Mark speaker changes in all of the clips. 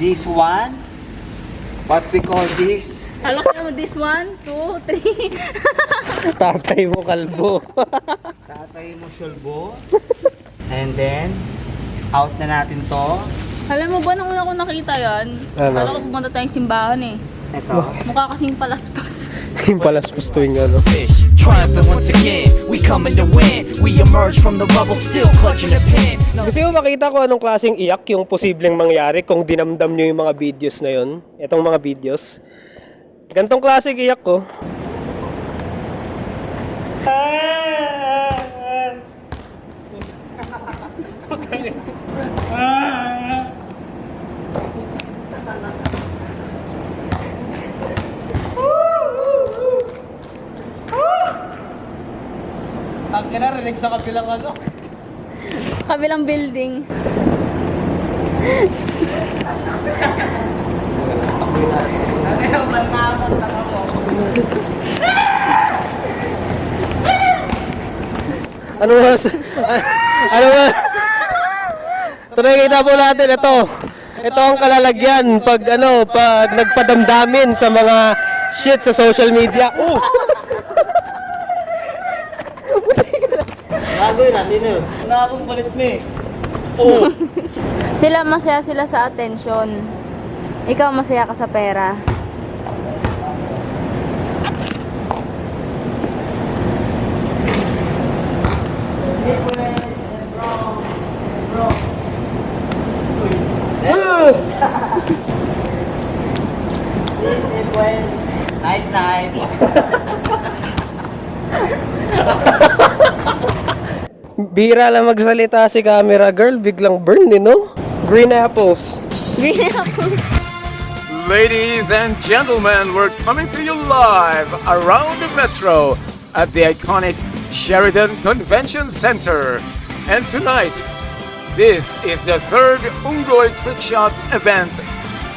Speaker 1: this one, what we call this,
Speaker 2: Alam ko mo this 1, 2, 3.
Speaker 3: Tatay mo kalbo.
Speaker 1: tatay mo syulbo. And then, out na natin to.
Speaker 2: Alam mo ba, nung una ko nakita yan,
Speaker 3: Ano?
Speaker 2: akala ko pumunta tayong simbahan eh.
Speaker 1: Ito.
Speaker 2: Mukha kasing palaspas.
Speaker 3: Yung palaspas tuwing ano.
Speaker 4: Fish, triumphant once again. We coming to win. We emerge from the rubble, still clutching the pen.
Speaker 3: Gusto mo makita ko anong klaseng iyak yung posibleng mangyari kung dinamdam nyo yung mga videos na yun? Itong mga videos. Gantong klaseng iyak ko. Ang kinarinig sa kabilang ano.
Speaker 2: Kabilang building.
Speaker 3: Ano mas? Ano mas? So nakikita po natin ito. Ito ang kalalagyan pag ano, pag nagpadamdamin sa mga shit sa social media. Oh!
Speaker 1: Gagawin natin yun.
Speaker 3: Wala akong palit mo eh. Oh!
Speaker 2: Sila masaya sila sa attention. Ikaw masaya ka sa pera.
Speaker 1: Nice, nice.
Speaker 3: Bira lang magsalita si camera girl, biglang burn eh, no? Green apples.
Speaker 2: Green apple.
Speaker 5: Ladies and gentlemen, we're coming to you live around the metro at the iconic Sheridan Convention Center. And tonight, this is the third Ungoy Trick Shots event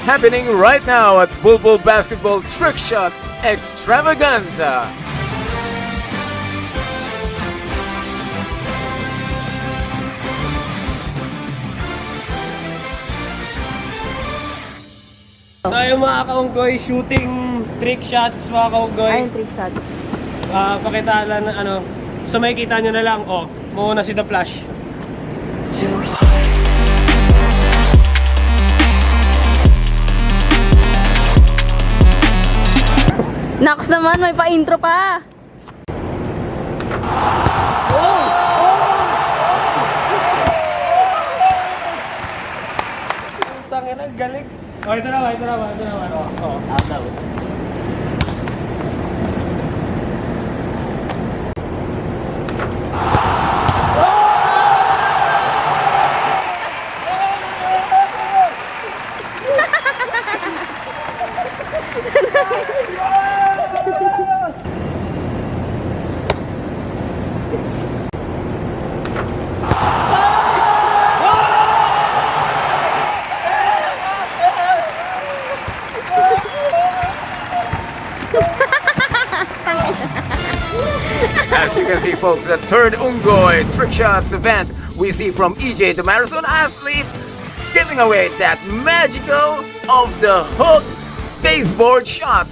Speaker 5: happening right now at Bulbul Basketball Trick Shot Extravaganza.
Speaker 3: So yung mga kaunggoy, shooting trick shots mga kaunggoy.
Speaker 2: Ayun, trick shot.
Speaker 3: Pakita lang na ano, so makikita nyo na lang, oh, muna si The Flash.
Speaker 2: Naks naman, may pa-intro pa.
Speaker 3: Tangin na, galing. Oh, ito naman. Oh.
Speaker 5: As you can see, folks, the third Ungoy Trick Shots event we see from EJ, the marathon athlete, giving away that magical off the hook baseboard shot.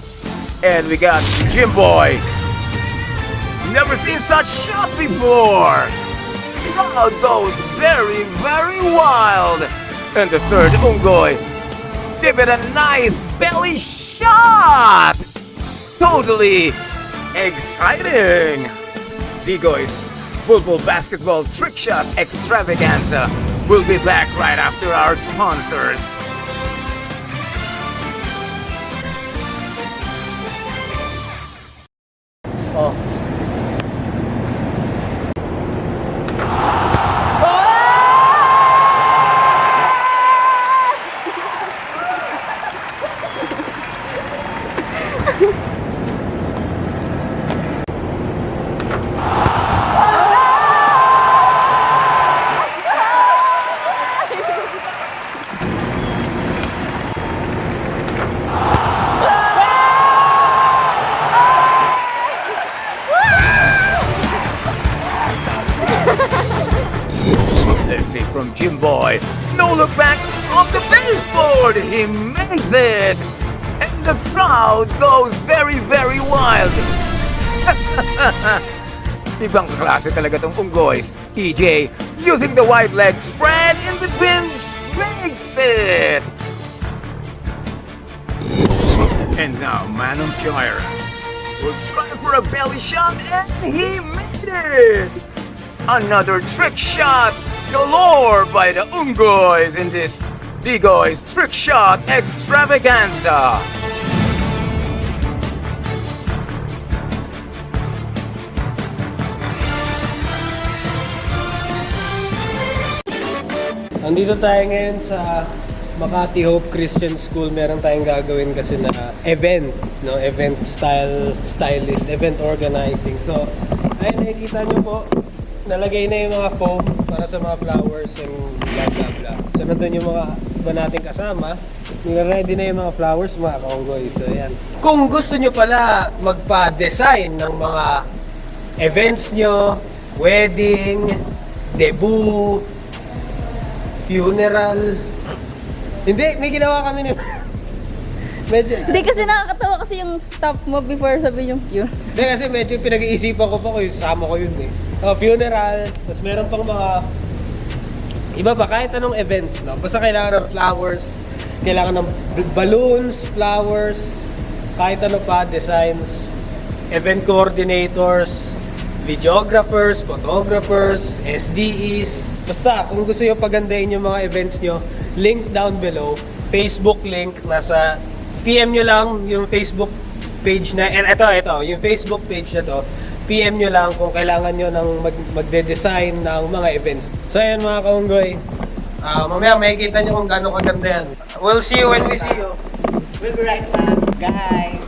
Speaker 5: And we got Jim Boy. Never seen such shot before. Crowd goes very, very wild. And the third Ungoy give it a nice belly shot. Totally exciting. Digoy's Bulbul Basketball Trick Shot Extravaganza will be back right after our sponsors.
Speaker 3: Oh.
Speaker 5: Let's see from Jim Boy. No look back of the baseball. board, he makes it! And the crowd goes very, very wild! Ibang klase talaga tong unggoys. EJ, using the wide leg spread in between, makes it! And now Manong Jaira will try for a belly shot and he made it! Another trick shot galore by the unggoys in this Digoy's Trick Shot Extravaganza!
Speaker 3: Nandito tayo ngayon sa Makati Hope Christian School. Meron tayong gagawin kasi na event, no? Event stylist, event organizing. So, ayun, nakikita nyo po, nalagay na yung mga foam para sa mga flowers and blah blah blah. So, nandun yung mga iba nating kasama. Nila-ready na yung mga flowers, mga kaunggoy. So, ayan. Kung gusto nyo pala magpa-design ng mga events nyo, wedding, debut, funeral. Hindi, may ginawa kami ni... medyo...
Speaker 2: Hindi kasi nakakatawa kasi yung stop mo before sabi yung yun.
Speaker 3: Hindi kasi medyo pinag-iisipan ko pa kung sama ko yun eh. Oh, funeral, tapos meron pang mga... Iba pa, kahit anong events, no? Basta kailangan ng flowers, kailangan ng balloons, flowers, kahit ano pa, designs, event coordinators, videographers, photographers, SDEs. Basta, kung gusto nyo pagandahin yung mga events nyo, link down below. Facebook link, nasa PM nyo lang yung Facebook page na, and ito, yung Facebook page na to, PM nyo lang kung kailangan nyo ng magde-design ng mga events. So ayan mga kaunggoy, mamaya makikita nyo kung gano'ng kaganda yan. We'll see you when we see you.
Speaker 1: We'll be right back, guys.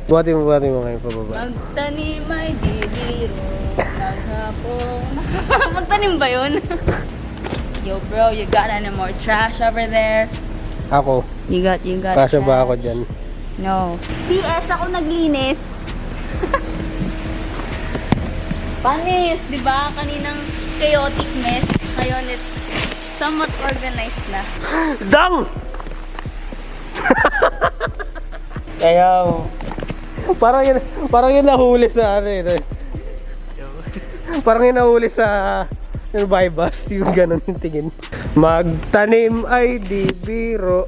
Speaker 3: Buhati mo ngayon pababa.
Speaker 2: Magtanim ay bibiro, naghapon. Magtanim ba yun? Yo bro, you got any more trash over there?
Speaker 3: Ako,
Speaker 2: You got
Speaker 3: kasya ba
Speaker 2: trash.
Speaker 3: ako dyan?
Speaker 2: No. PS, ako naglinis. Panis, di ba? Kaninang chaotic mess. Ngayon, it's somewhat organized na.
Speaker 3: Dang! Kaya, parang yun nahuli sa ano yun. Parang yun nahuli sa yung bypass, yung ganun yung tingin. Magtanim ay di biro.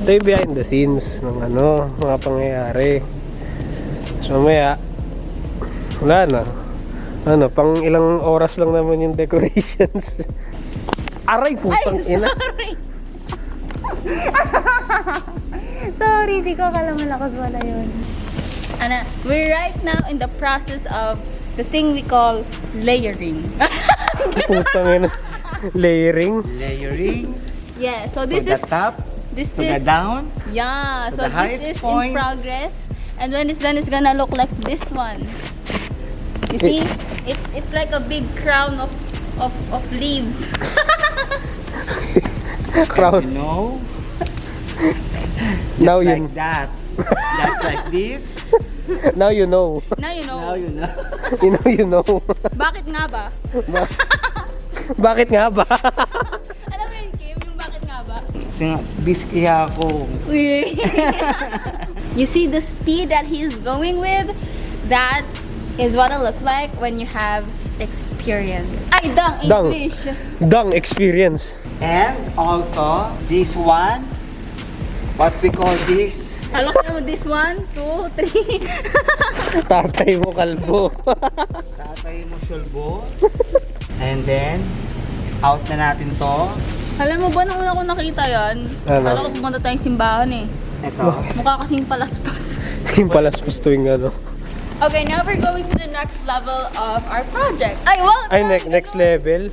Speaker 3: Ito yung behind the scenes ng ano, mga pangyayari. So maya, wala na. Ano, pang ilang oras lang naman yung decorations. Aray, putang ina.
Speaker 2: Sorry! Sorry, di ko akala malakot wala yun. We're right now in the process of the thing we call layering.
Speaker 3: Putang ina. Layering.
Speaker 1: Layering
Speaker 2: Yeah, so
Speaker 1: from
Speaker 2: this
Speaker 1: the
Speaker 2: is
Speaker 1: top
Speaker 2: this
Speaker 1: to the
Speaker 2: is
Speaker 1: down.
Speaker 2: yeah,
Speaker 1: to
Speaker 2: so
Speaker 1: the
Speaker 2: this
Speaker 1: highest
Speaker 2: is
Speaker 1: point.
Speaker 2: in progress, and when it's done, it's gonna look like this one. You see, it's like a big crown of leaves.
Speaker 3: Crowd.
Speaker 1: You know,
Speaker 3: Now
Speaker 1: like
Speaker 3: you,
Speaker 1: that. Just like this.
Speaker 3: now you know.
Speaker 2: Now you know.
Speaker 1: Now you know.
Speaker 3: You know.
Speaker 2: Bakit nga ba?
Speaker 3: Bakit nga ba?
Speaker 2: Alam mo yun, Kim, yung bakit nga ba?
Speaker 1: Kasi nga, busy kaya ako.
Speaker 2: You see the speed that he's going with? That is what it looks like when you have experience. Ay, dang
Speaker 3: Dang.
Speaker 2: English.
Speaker 3: Dang experience.
Speaker 1: And also, this one, what we call this,
Speaker 2: Halakas mo this 1, 2, 3.
Speaker 3: Tatay mo kalbo.
Speaker 1: tatay mo syulbo. And then, out na natin to.
Speaker 2: Alam mo ba, nung una ko nakita yan,
Speaker 3: Ano?
Speaker 2: kala ko pumunta tayong simbahan eh.
Speaker 1: Ito.
Speaker 2: Mukha kasing palaspas.
Speaker 3: Yung palaspas tuwing ano.
Speaker 2: Okay, now we're going to the next level of our project. Ay, wow!
Speaker 3: Ay, next level.